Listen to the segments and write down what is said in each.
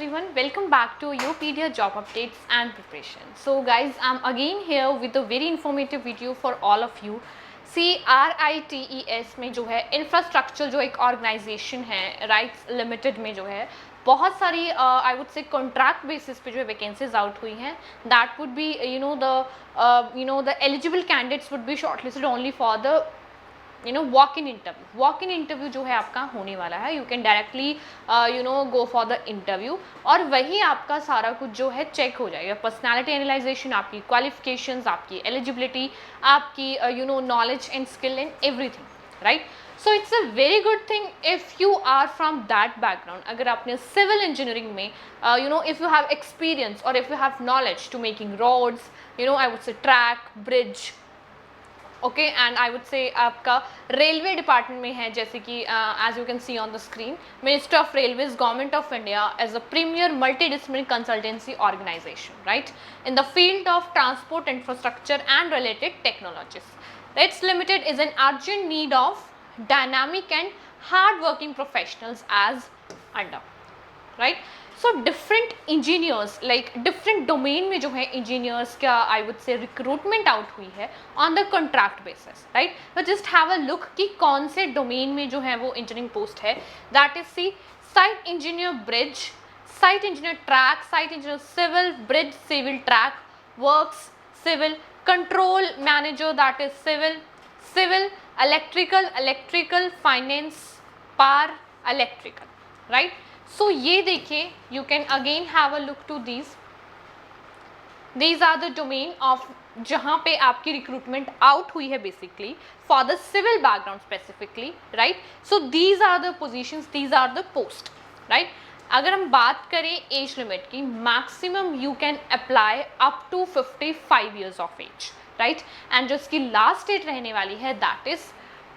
everyone, welcome back to Yopedia job updates and preparation. So guys, I'm again here with a very informative video for all of you. CRITES में जो है infrastructure जो एक organisation है rights limited में जो है बहुत सारी आई वुड से कॉन्ट्रैक्ट बेसिस पे जो है वैकेंसीज आउट हुई हैं. That would be the eligible candidates would be shortlisted only for the walk in interview जो है आपका होने वाला है. You can directly go for the interview और वही आपका सारा कुछ जो है चेक हो जाएगा. पर्सनालिटी एनालाइजेशन, आपकी क्वालिफिकेशंस, आपकी एलिजिबिलिटी, आपकी knowledge and skill and everything, right. So it's a very good thing if you are from that background. अगर आपने सिविल इंजीनियरिंग में इफ़ यू हैव एक्सपीरियंस और if you have knowledge to making roads, I would say track, bridge, okay, and I would say आपका railway department में है, जैसे कि as you can see on the screen, ministry of railways, government of India as a premier multidisciplinary consultancy organisation, right, in the field of transport infrastructure and related technologies. RITES Limited is an urgent need of dynamic and hard working professionals as under, right. So different engineers, like different domain में जो है engineers का I would say recruitment out हुई है on the contract basis, right. तो just have a look कि कौन से डोमेन में जो है वो इंजीनियरिंग पोस्ट है. That is see site engineer bridge, site engineer track, site engineer civil, bridge civil, track works civil, control manager that is civil, electrical, finance, power, electrical, right. सो ये देखिए, you can again have a look to these are the domain of जहाँ पे आपकी recruitment out हुई है basically for the civil background specifically, right. So these are the positions, these are the post, right. अगर हम बात करें age limit की, maximum you can apply up to 55 years of age, right. And जो इसकी last date रहने वाली है that is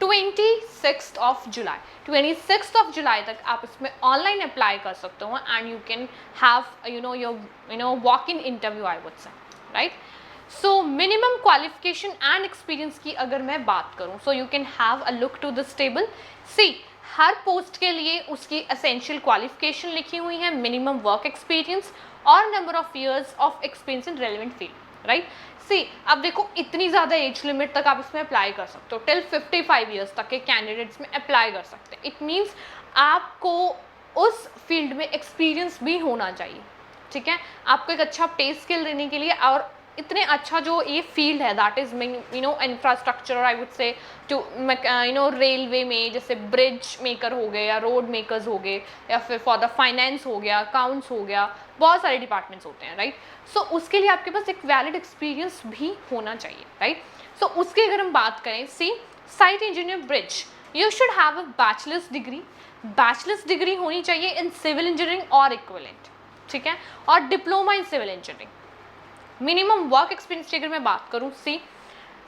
26th of July. 26th of July तक आप इसमें ऑनलाइन अप्लाई कर सकते हो and you can have your walk in interview I would say, right. So minimum qualification and experience की अगर मैं बात करूँ, so you can have a look to this table. See हर पोस्ट के लिए उसकी एसेंशियल क्वालिफिकेशन लिखी हुई है, मिनिमम वर्क एक्सपीरियंस और number of years of experience in relevant field, right. See अब देखो, इतनी ज़्यादा एज लिमिट तक आप इसमें अप्लाई कर सकते हो, टिल 55 ईयर्स तक के कैंडिडेट्स में अप्लाई कर सकते हैं. इट मीन्स आपको उस फील्ड में एक्सपीरियंस भी होना चाहिए, ठीक है, आपको एक अच्छा पे स्किल देने के लिए. और इतने अच्छा जो ये फील्ड है दैट इज़ इंफ्रास्ट्रक्चर और I would say to railway में जैसे ब्रिज मेकर हो गए या रोड मेकर्स हो गए या फिर फॉर द फाइनेंस हो गया, अकाउंट्स हो गया, बहुत सारे डिपार्टमेंट्स होते हैं, राइट. सो उसके लिए आपके पास एक वैलिड एक्सपीरियंस भी होना चाहिए, राइट. सो उसकी अगर हम बात करें, see site engineer bridge, you should have a bachelor's degree होनी चाहिए इन सिविल इंजीनियरिंग और इक्विवेलेंट, ठीक है, और diploma in civil engineering. Minimum work experience की अगर मैं बात करूँ, सी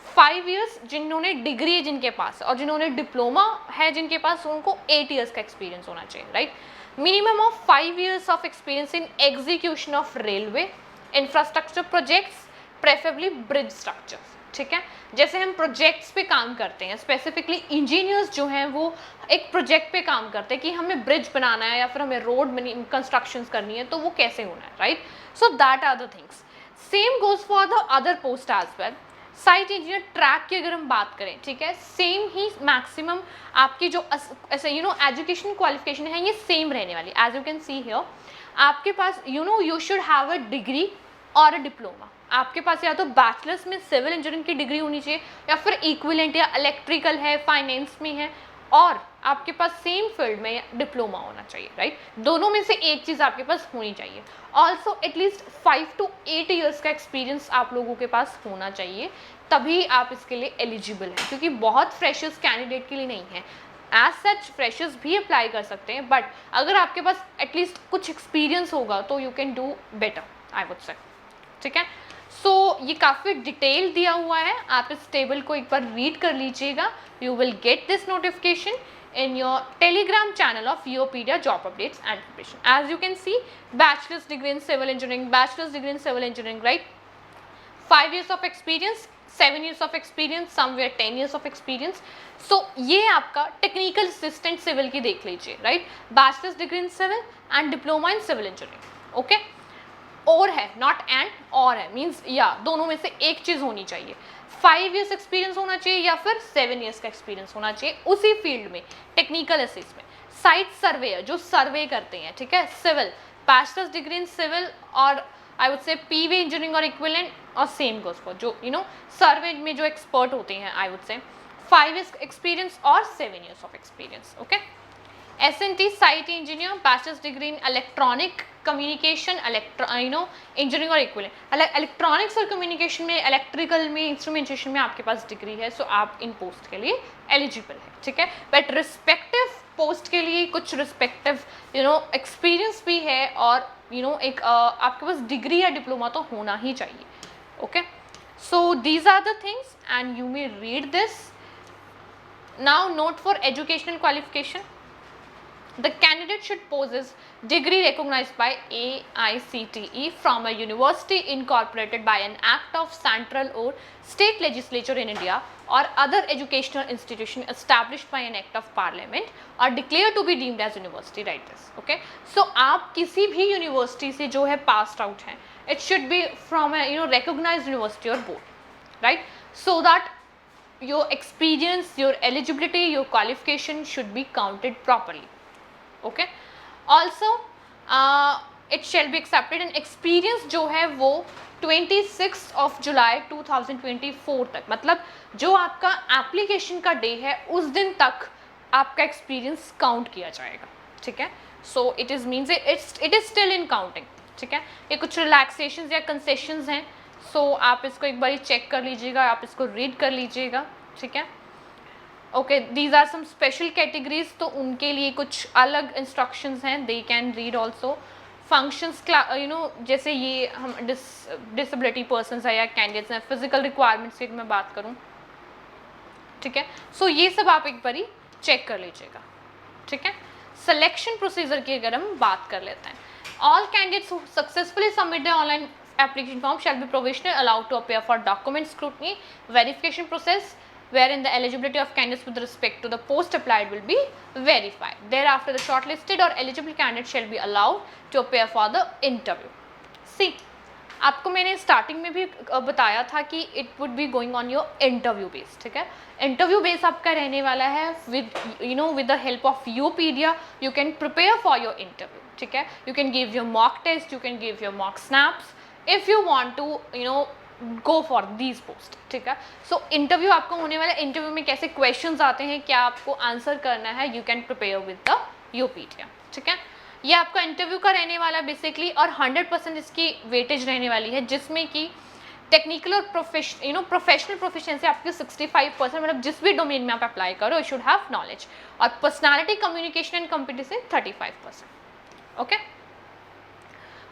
5 ईयर्स जिन्होंने डिग्री है जिनके पास और जिन्होंने डिप्लोमा है जिनके पास, उनको 8 ईयर्स का एक्सपीरियंस होना चाहिए, right. Minimum of 5 years of experience in execution of railway infrastructure projects, preferably bridge structures, ठीक है. जैसे हम प्रोजेक्ट्स पे काम करते हैं, स्पेसिफिकली इंजीनियर्स जो हैं वो एक प्रोजेक्ट पे काम करते हैं कि हमें ब्रिज बनाना है या फिर हमें रोड कंस्ट्रक्शंस करनी है, तो वो कैसे होना है, right. So that are the things. Same goes for the other post as well. Site engineer track की अगर हम बात करें, ठीक है, सेम ही मैक्सिमम आपकी जो ऐसे एजुकेशन क्वालिफिकेशन है ये सेम रहने वाली. As you can see here, आपके पास you should have a degree और अ डिप्लोमा. आपके पास या तो बैचलर्स में सिविल इंजीनियरिंग की डिग्री होनी चाहिए या फिर इक्विवेलेंट या इलेक्ट्रिकल है, फाइनेंस में है, और आपके पास सेम फील्ड में डिप्लोमा होना चाहिए, राइट. दोनों में से एक चीज़ आपके पास होनी चाहिए. ऑल्सो एटलीस्ट 5 to 8 ईयर्स का एक्सपीरियंस आप लोगों के पास होना चाहिए, तभी आप इसके लिए एलिजिबल हैं, क्योंकि बहुत फ्रेशर्स कैंडिडेट के लिए नहीं है. एज सच फ्रेशर्स भी अप्लाई कर सकते हैं, बट अगर आपके पास एटलीस्ट कुछ एक्सपीरियंस होगा तो you can do better I would से, ठीक है. सो ये काफ़ी डिटेल दिया हुआ है, आप इस टेबल को एक बार रीड कर लीजिएगा. You will get this notification in your telegram channel of Yopedia job updates and preparation. As you can see, bachelor's degree in civil engineering, right, 5 years of experience, 7 years of experience, somewhere 10 years of experience. So ये आपका technical assistant civil की देख लीजिए, right, bachelors degree in civil and diploma in civil engineering, okay. और है, not and, और है, means या दोनों में से एक चीज़ होनी चाहिए, 5 years एक्सपीरियंस होना चाहिए या फिर 7 years का एक्सपीरियंस होना चाहिए उसी फील्ड में, टेक्निकल असिस्ट में। साइट सर्वेयर जो सर्वे करते हैं, ठीक है, civil, bachelor's degree in civil और I would say PV engineering और इक्विवेलेंट, और सेम गोस फॉर जो सर्वे में जो एक्सपर्ट होते हैं, आई वुड से 5 years एक्सपीरियंस और 7 years of experience, okay. SNT site engineer, bachelors degree in electronic communication, engineering और इक्विवेलेंट। इलेक्ट्रॉनिक्स और कम्युनिकेशन में, इलेक्ट्रिकल में, इंस्ट्रूमेंटेशन में आपके पास डिग्री है, सो आप इन पोस्ट के लिए एलिजिबल है, ठीक है। बट रिस्पेक्टिव पोस्ट के लिए कुछ रिस्पेक्टिव एक्सपीरियंस भी है, और एक आपके पास डिग्री या डिप्लोमा तो होना ही चाहिए, okay. So these are the things and you may read this now. Note for educational qualification, the candidate should possess degree recognized by AICTE from a university incorporated by an act of central or state legislature in India or other educational institution established by an act of parliament or declared to be deemed as university, write this, okay। so आप किसी भी university से जो है passed out हैं, it should be from a recognized university or board, right, so that your experience, your eligibility, your qualification should be counted properly, okay. Also it shall be accepted and experience जो है वो 26 जुलाई 2024 तक, मतलब जो आपका application का day है उस दिन तक आपका एक्सपीरियंस काउंट किया जाएगा, ठीक है। So it is means it is still in counting, ठीक है। ये कुछ रिलैक्सेशंस या कंसेशंस हैं, सो आप इसको एक बार चेक कर लीजिएगा, आप इसको रीड कर लीजिएगा, ठीक है। Okay, these are some special categories, तो उनके लिए कुछ अलग इंस्ट्रक्शंस हैं, they can read also. Functions जैसे ये हम डिसेबिलिटी पर्सनस है या कैंडिडेट्स हैं, फिजिकल रिक्वायरमेंट्स की मैं बात करूँ, ठीक है। सो ये सब आप एक बारी चेक कर लीजिएगा, ठीक है। सिलेक्शन प्रोसीजर की अगर हम बात कर लेते हैं, all candidates who successfully submit the online application form shall be provisionally allowed to appear for document scrutiny verification process, wherein the eligibility of candidates with respect to the post applied will be verified. Thereafter, the shortlisted or eligible candidate shall be allowed to appear for the interview. See, आपको मैंने starting में भी बताया था कि it would be going on your interview base, ठीक है। Interview base आपका रहने वाला है with the help of Upedia you can prepare for your interview, ठीक है। You can give your mock test, you can give your mock snaps if you want to go for these post, ठीक है। So interview आपको होने वाला है, interview में कैसे क्वेश्चंस आते हैं, क्या आपको आंसर करना है, you can prepare with the Upedia, ठीक है। ये आपका इंटरव्यू का रहने वाला बेसिकली, और 100% इसकी वेटेज रहने वाली है, जिसमें कि टेक्निकल और प्रोफेशनल प्रोफिशिएंसी आपकी 65%, मतलब जिस भी डोमेन में आप अप्लाई करो, यू शुड हैव नॉलेज, और personality, communication and competition 35%, okay.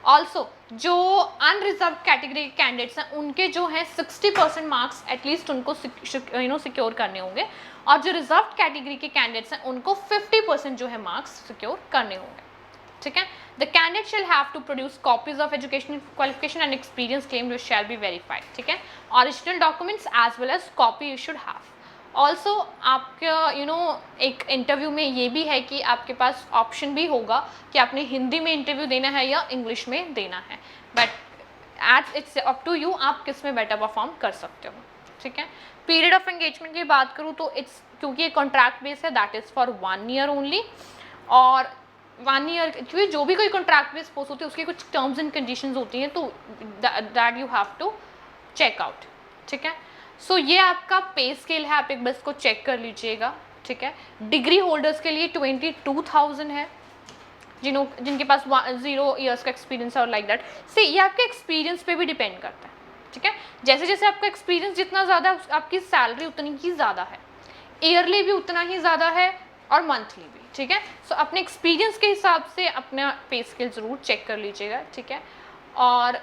Also जो अनरिजर्व कैटेगरी कैंडिडेट्स हैं उनके जो है 60% मार्क्स एटलीस्ट उनको सिक्योर करने होंगे, और जो रिजर्व कैटेगरी के कैंडिडेट्स हैं उनको 50% जो है मार्क्स सिक्योर करने होंगे, ठीक है। The candidate shall have to produce copies of educational qualification and experience claim which shall be verified, ठीक है। Original documents as well as copy you should have. Also आपका एक इंटरव्यू में ये भी है कि आपके पास ऑप्शन भी होगा कि आपने हिंदी में इंटरव्यू देना है या इंग्लिश में देना है, but it's up to you, आप किस में बेटर परफॉर्म कर सकते हो, ठीक है। पीरियड ऑफ एंगेजमेंट की बात करूँ तो इट्स, क्योंकि ये कॉन्ट्रैक्ट बेस है, that is for 1 year only, और 1 year क्योंकि जो भी कोई कॉन्ट्रैक्ट बेस पोस्ट होती है उसकी कुछ टर्म्स एंड कंडीशंस होती हैं, तो that you have to check out, ठीक है। सो ये आपका पे स्केल है, आप एक बस को चेक कर लीजिएगा, ठीक है। डिग्री होल्डर्स के लिए 22,000 है, जिनके पास 0 years का एक्सपीरियंस है, और लाइक दैट से ये आपके एक्सपीरियंस पे भी डिपेंड करता है, ठीक है। जैसे जैसे आपका एक्सपीरियंस जितना ज़्यादा, आपकी सैलरी उतनी ही ज़्यादा है, ईयरली भी उतना ही ज़्यादा है, और मंथली भी, ठीक है। सो अपने एक्सपीरियंस के हिसाब से अपना पे स्केल ज़रूर चेक कर लीजिएगा, ठीक है। और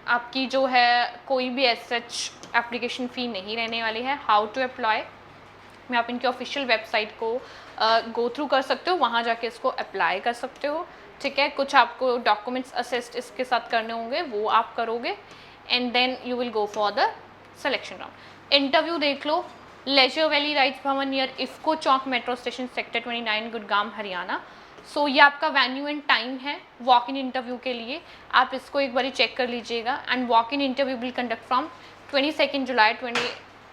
आपकी जो है कोई भी एसएच एप्लीकेशन फ़ी नहीं रहने वाली है। हाउ टू अप्लाई, मैं आप इनकी ऑफिशियल वेबसाइट को गो थ्रू कर सकते हो, वहाँ जाके इसको अप्लाई कर सकते हो, ठीक है। कुछ आपको डॉक्यूमेंट्स असिस्ट इसके साथ करने होंगे, वो आप करोगे, and then you will go for the selection round. Interview देख लो, Leisure Valley RITES Bhavan near IFFCO Chowk metro station sector 29 Gurgaon Haryana. So ये आपका वेन्यू एंड टाइम है वॉक इन इंटरव्यू के लिए, आप इसको एक बार चेक कर लीजिएगा। And walk in interview will conduct from 22 July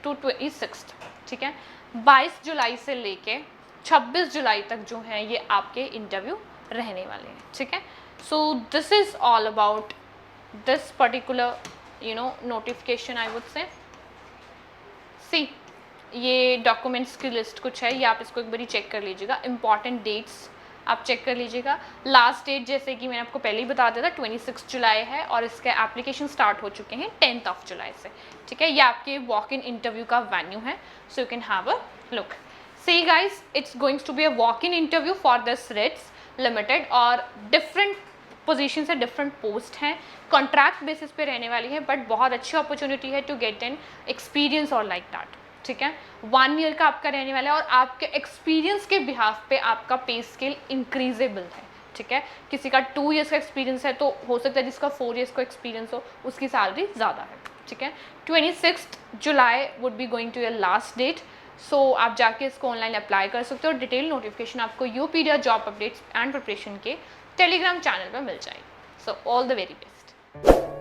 26, ठीक है। 22 जुलाई से लेके 26 जुलाई तक जो है ये आपके इंटरव्यू रहने वाले हैं, ठीक है। So this is all about this particular notification I would say. See ये डॉक्यूमेंट्स की लिस्ट कुछ है, ये आप इसको एक बारी चेक कर लीजिएगा। इंपॉर्टेंट डेट्स आप चेक कर लीजिएगा। लास्ट डेट जैसे कि मैंने आपको पहले ही बता दिया था 26 जुलाई है, और इसके एप्लीकेशन स्टार्ट हो चुके हैं 10 जुलाई से, ठीक है। ये आपके वॉक इन इंटरव्यू का वेन्यू है, so you can have a look. See guys, it's going to be a walk in interview for this RITES limited, और डिफरेंट पोजीशन से डिफरेंट पोस्ट हैं, कॉन्ट्रैक्ट बेसिस पे रहने वाली है, बट बहुत अच्छी अपॉर्चुनिटी है टू गेट एन एक्सपीरियंस और लाइक दैट, ठीक है। 1 ईयर का आपका रहने वाला है, और आपके एक्सपीरियंस के बिहाफ पे आपका पे स्केल इंक्रीजेबल है, ठीक है। किसी का 2 ईयर्स का एक्सपीरियंस है तो हो सकता है जिसका 4 ईयर्स का एक्सपीरियंस हो उसकी सैलरी ज़्यादा है, ठीक है। 26 July would be going to your last date, so आप जाके इसको ऑनलाइन अप्लाई कर सकते हो। डिटेल नोटिफिकेशन आपको यूपीडिया जॉब अपडेट्स एंड प्रिपरेशन के टेलीग्राम चैनल पर मिल जाएगी। So all the very best.